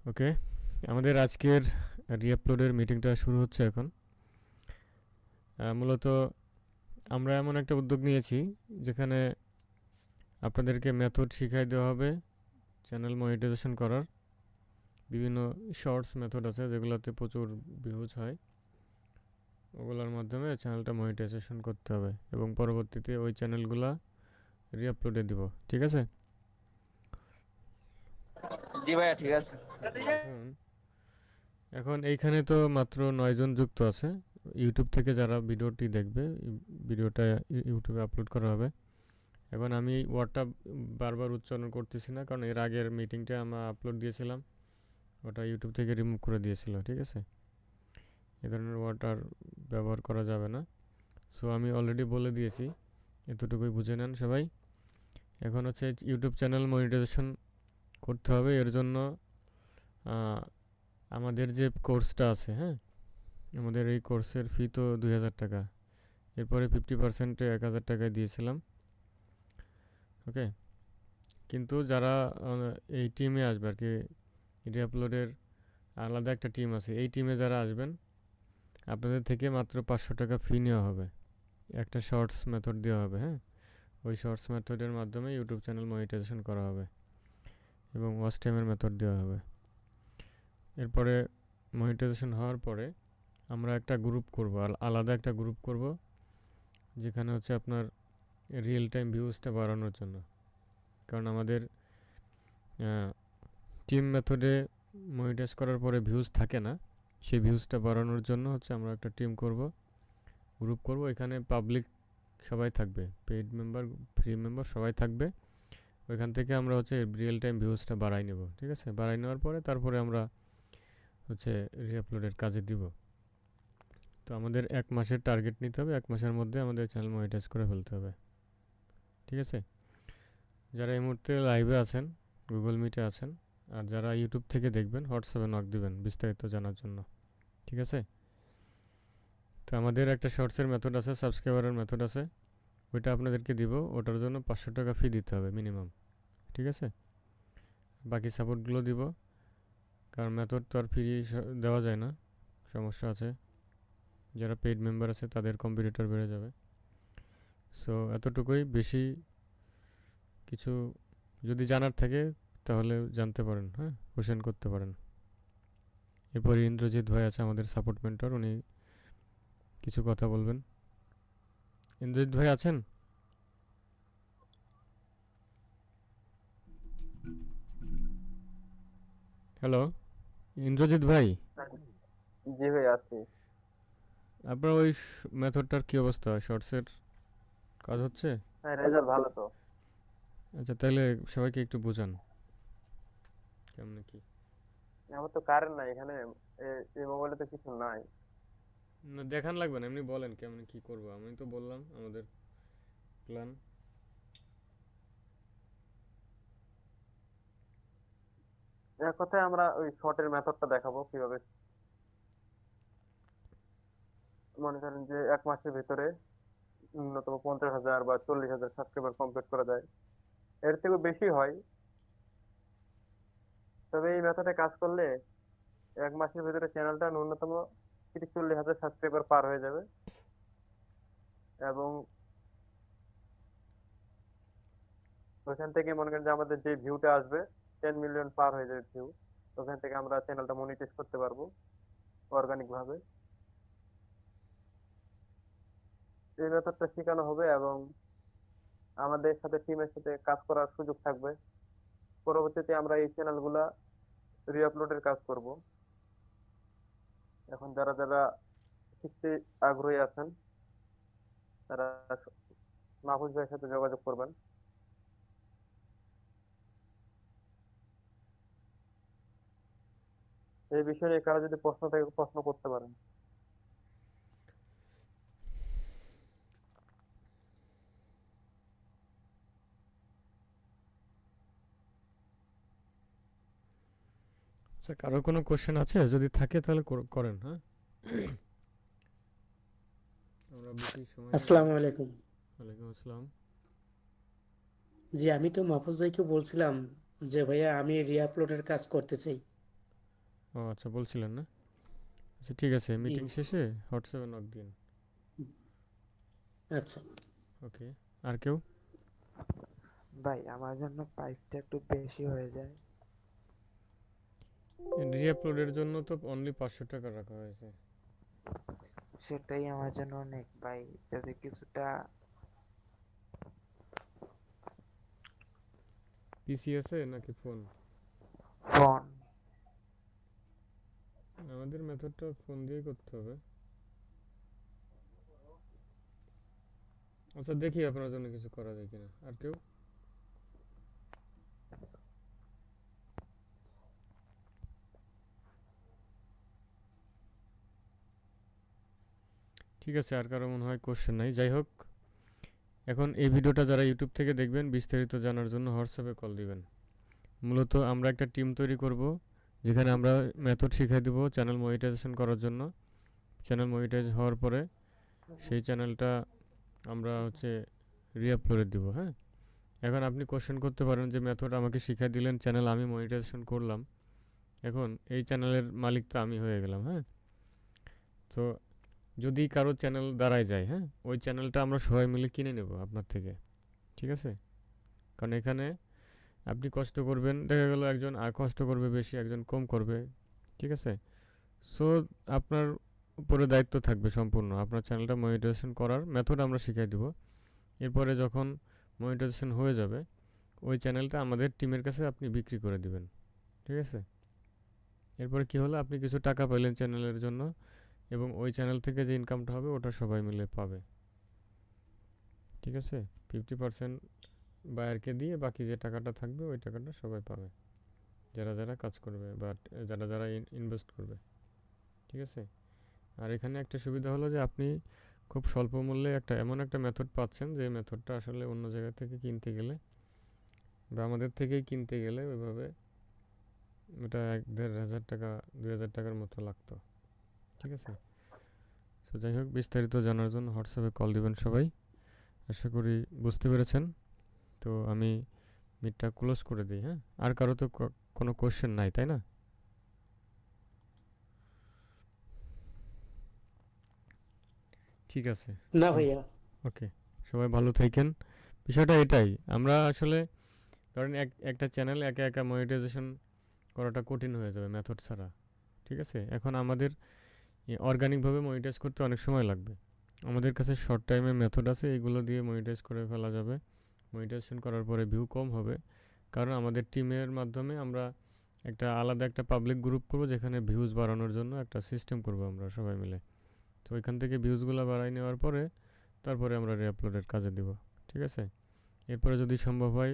ওকে, আমাদের আজকের রিআপলোডের মিটিংটা শুরু হচ্ছে এখন। মূলত আমরা এমন একটা উদ্যোগ নিয়েছি যেখানে আপনাদেরকে মেথড শিখাই দেওয়া হবে চ্যানেল মনিটাইজেশন করার। বিভিন্ন শর্টস মেথড আছে যেগুলোতে প্রচুর ভিউজ হয়, ওগুলোর মাধ্যমে চ্যানেলটা মনিটাইজেশন করতে হবে এবং পরবর্তীতে ওই চ্যানেলগুলা রিআপলোডে দিব। ঠিক আছে? জি ভাইয়া, ঠিক আছে। এখন এখন এইখানে তো মাত্র 9 জন যুক্ত আছে। ইউটিউব থেকে যারা ভিডিওটি দেখবে, ভিডিওটা ইউটিউবে আপলোড করা হবে। এখন আমি এই ওয়ার্ডটা বারবার উচ্চারণ করতেছি না, কারণ এর আগের মিটিংটা আমরা আপলোড দিয়েছিলাম, ওটা ইউটিউব থেকে রিমুভ করে দিয়েছিল। ঠিক আছে? এ ধরনের ওয়ার্ড আর ব্যবহার করা যাবে না। সো আমি অলরেডি বলে দিয়েছি, এতটুকুই বুঝে নেন সবাই। এখন হচ্ছে ইউটিউব চ্যানেল মনিটাইজেশন করতে হবে। এর জন্য আমাদের যে কোর্সটা আছে, হ্যাঁ, আমাদের এই কোর্সের ফি তো 2000 টাকা। এরপরে 50%-এ 1000 টাকায় দিয়েছিলাম। ওকে, কিন্তু যারা এই টিমে আসবে আর কি, রিআপলোডের আলাদা একটা টিম আছে, এই টিমে যারা আসবেন আপনাদের থেকে মাত্র 500 টাকা ফি নেওয়া হবে। একটা শর্টস মেথড দেওয়া হবে, হ্যাঁ, ওই শর্টস মেথডের মাধ্যমে ইউটিউব চ্যানেল মনিটাইজেশন করা হবে এবং ওয়াচ টাইমের মেথড দেওয়া হবে। এরপরে মনিটাইজেশন হওয়ার পরে আমরা একটা গ্রুপ করব, আলাদা একটা গ্রুপ করব, যেখানে হচ্ছে আপনার রিয়েল টাইম ভিউজটা বাড়ানোর জন্য। কারণ আমাদের টিম মেথডে মনিটাইজ করার পরে ভিউজ থাকে না, সেই ভিউজটা বাড়ানোর জন্য হচ্ছে আমরা একটা টিম করব, গ্রুপ করব। এখানে পাবলিক সবাই থাকবে, পেইড মেম্বার, ফ্রি মেম্বার সবাই থাকবে। ওইখান থেকে আমরা হচ্ছে রিয়েল টাইম ভিউজটা বাড়াই নেব। ঠিক আছে? বাড়াই নেওয়ার পরে তারপরে আমরা হচ্ছে রিআপলোডের কাজে দিব। তো আমাদের 1 মাসের টার্গেট নিতে হবে, 1 মাসের মধ্যে আমাদের চ্যানেল মনিটাইজ করে ফেলতে হবে। ঠিক আছে? যারা এই মুহূর্তে লাইভে আছেন, গুগল মিটে আছেন, আর যারা ইউটিউব থেকে দেখবেন, হোয়াটসঅ্যাপে নক দিবেন বিস্তারিত জানার জন্য। ঠিক আছে? তো আমাদের একটা শর্টসের মেথড আছে, সাবস্ক্রাইবারের মেথড আছে, ওইটা আপনাদেরকে দিব। ওটার জন্য 500 টাকা ফি দিতে হবে মিনিমাম। ঠিক আছে? বাকি সাপোর্টগুলো দিব, কারণ মেথড তো আর ফ্রি দেওয়া যায় না, সমস্যা আছে। যারা পেইড মেম্বার আছে তাদের কম্পিটিটর বেড়ে যাবে। সো এতটুকুই, বেশি কিছু যদি জানার থাকে তাহলে জানতে পারেন, হ্যাঁ, কোশ্চেন করতে পারেন। এরপর ইন্দ্রজিৎ ভাই আছে আমাদের সাপোর্ট মেন্টর, উনি কিছু কথা বলবেন। ইন্দ্রজিৎ ভাই আছেন? হ্যালো, ইন্দ্রজিৎ ভাই, জি ভাই, আছি। আপনার ওই মেথডটার কী অবস্থা? শর্টসের কাজ হচ্ছে? হ্যাঁ, রেজাল্ট ভালো তো। আচ্ছা, তাহলে সবাইকে একটু বোঝান কেমন কি। আমার তো কারেন্ট নাই এখানে। এই মোবাইলে তো কিছু নাই। না, দেখান লাগবে না, এমনি বলেন কেমন কি করবো। আমি তো বললাম আমাদের প্ল্যান। এক কথায় আমরা ওই শর্টের মেথডটা দেখাবো কিভাবে। মনে করেন যে 1 মাসের ভিতরে ন্যূনতম 50,000 বা 40,000 সাবস্ক্রাইবার কমপ্লিট করা যায়। এর থেকে বেশি হয়, তবে এই মেথডে কাজ করলে 1 মাসের ভিতরে চ্যানেলটা ন্যূনতম 30-40,000 সাবস্ক্রাইবার পার হয়ে যাবে। এবং ওইখান থেকে মনে করেন যে আমাদের যে ভিউটা আসবে 10 মিলিয়ন পার হয়ে যাবে ভিউ। ওখান থেকে আমরা চ্যানেলটা মনিটাইজ করতে পারবো অর্গানিক ভাবে। এই মেথডটা শেখানো হবে এবং আমাদের সাথে টিমের সাথে কাজ করার সুযোগ থাকবে। পরবর্তীতে আমরা এই চ্যানেলগুলা রিআপলোডের কাজ করব। এখন যারা যারা শিখতে আগ্রহী আছেন তারা মাহফুজ ভাইয়ের সাথে যোগাযোগ করবেন। এই বিষয়ে নিয়ে কারো যদি প্রশ্ন থাকে প্রশ্ন করতে পারেন। আচ্ছা, কারো কোনো কোশ্চেন আছে? যদি থাকে তাহলে করেন, হ্যাঁ, আমরা বেশি সময় নেব না। আসসালামু আলাইকুম। ওয়ালাইকুম আসসালাম। জি, আমি তো মাহফুজ ভাইকে বলছিলাম যে ভাইয়া আমি রিআপলোডের কাজ করতে চাই। ও আচ্ছা, বলছিলেন না? আচ্ছা ঠিক আছে, জি। মিটিং শেষে হোয়াটসঅ্যাপে নক দিন। আচ্ছা। ওকে। আর কেউ? ভাই আমার জন্য প্রাইসটা একটু বেশি হয়ে যায়। রিআপলোডের জন্য তো অনলি 500 টাকা রাখা হয়েছে। সেটাই আমার জন্য অনেক ভাই, যদি কিছুটা পিসি আছে নাকি ফোন? ফোন। আমাদের মেথডটা ফোন দিয়েই করতে হবে। আচ্ছা দেখি আপনার জন্য কিছু করা যায় কিনা। আর কেউ? ঠিক আছে, আর কারো মনে হয় কোশ্চেন নাই। যাই হোক, এখন এই ভিডিওটা যারা ইউটিউব থেকে দেখবেন বিস্তারিত জানার জন্য হোয়াটসঅ্যাপে কল দিবেন। মূলত আমরা একটা টিম তৈরি করব, যেখানে আমরা মেথড শিখিয়ে দেবো চ্যানেল মনিটাইজেশন করার জন্য। চ্যানেল মনিটাইজ হওয়ার পরে সেই চ্যানেলটা আমরা হচ্ছে রিআপলোডে দিব। হ্যাঁ, এখন আপনি কোশ্চেন করতে পারেন যে মেথড আমাকে শিখিয়ে দিলেন, চ্যানেল আমি মনিটাইজেশন করলাম, এখন এই চ্যানেলের মালিক তো আমি হয়ে গেলাম। হ্যাঁ, তো যদি কারো চ্যানেল দাঁড়ায় যায়, হ্যাঁ, ওই চ্যানেলটা আমরা সবাই মিলে কিনে নেব আপনার থেকে। ঠিক আছে? কারণ এখানে আপনি কষ্ট করবেন, দেখা গেল একজন কষ্ট করবে বেশি, একজন কম করবে। ঠিক আছে? সো আপনার উপরে দায়িত্ব থাকবে সম্পূর্ণ আপনার চ্যানেলটা মনিটাইজেশন করার মেথড আমরা শিখিয়ে দিব। এরপরে যখন মনিটাইজেশন হয়ে যাবে, ওই চ্যানেলটা আমাদের টিমের কাছে আপনি বিক্রি করে দিবেন। ঠিক আছে? এরপরে কি হলো, আপনি কিছু টাকা পাইলেন চ্যানেলের জন্য, এবং ওই চ্যানেল থেকে যে ইনকামটা হবে ওটা সবাই মিলে পাবে। ঠিক আছে? 50% বায়ারকে দিয়ে বাকি যে টাকাটা থাকবে ওই টাকাটা সবাই পাবে, যারা যারা কাজ করবে বা যারা যারা ইনভেস্ট করবে। ঠিক আছে? আর এখানে একটা সুবিধা হলো যে আপনি খুব স্বল্প মূল্যে একটা এমন একটা মেথড পাচ্ছেন, যে মেথডটা আসলে অন্য জায়গা থেকে কিনতে গেলে বা আমাদের থেকেই কিনতে গেলে ওইভাবে ওটা 1-1.5 হাজার টাকা 2,000 টাকার মতো লাগতো। ঠিক আছে? তো যাই হোক, বিস্তারিত জানার জন্য হোয়াটসঅ্যাপে কল দিবেন সবাই। আশা করি বুঝতে পেরেছেন। তো আমি মিটটা ক্লোজ করে দিই। হ্যাঁ, আর কারো তো কোনো কোশ্চেন নাই, তাই না? ঠিক আছে। না সব ভাইয়া। ওকে, সবাই ভালো থাকেন। বিষয়টা এটাই, আমরা আসলে ধরেন একটা চ্যানেল একা একা মনিটাইজেশন করাটা কঠিন হয়ে যাবে মেথড ছাড়া। ঠিক আছে? এখন আমাদের অর্গানিকভাবে মনিটাইজ করতে অনেক সময় লাগবে। আমাদের কাছে শর্ট টাইমে মেথড আছে, এগুলো দিয়ে মনিটাইজ করে ফেলা যাবে। মনিটাইজেশন করার পরে ভিউ কম হবে, কারণ আমাদের টিমের মাধ্যমে আমরা একটা আলাদা একটা পাবলিক গ্রুপ করব, যেখানে ভিউজ বাড়ানোর জন্য একটা সিস্টেম করব আমরা সবাই মিলে। তো ওইখান থেকে ভিউজগুলো বাড়াই নেওয়ার পরে তারপরে আমরা রিআপলোডের কাজে দিব। ঠিক আছে? এরপরে যদি সম্ভব হয়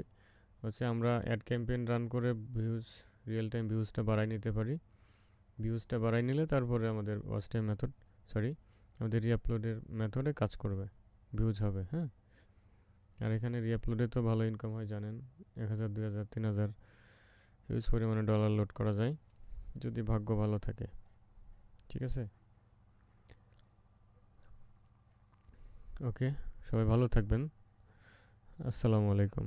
হচ্ছে আমরা অ্যাড ক্যাম্পেইন রান করে ভিউজ, রিয়েল টাইম ভিউজটা বাড়াই নিতে পারি। ভিউজটা বাড়াই নিলে তারপরে আমাদের ওয়াচ টাইম মেথড, সরি, আমাদের রিআপলোডের মেথডে কাজ করবে, ভিউজ হবে। হ্যাঁ, আর এখানে রিআপলোডে তো ভালো ইনকাম হয় জানেন, 1,000, 2,000, 3,000 হিউজ পরিমাণে ডলার লোড করা যায় যদি ভাগ্য ভালো থাকে। ঠিক আছে? ওকে, সবাই ভালো থাকবেন। আসসালামু আলাইকুম।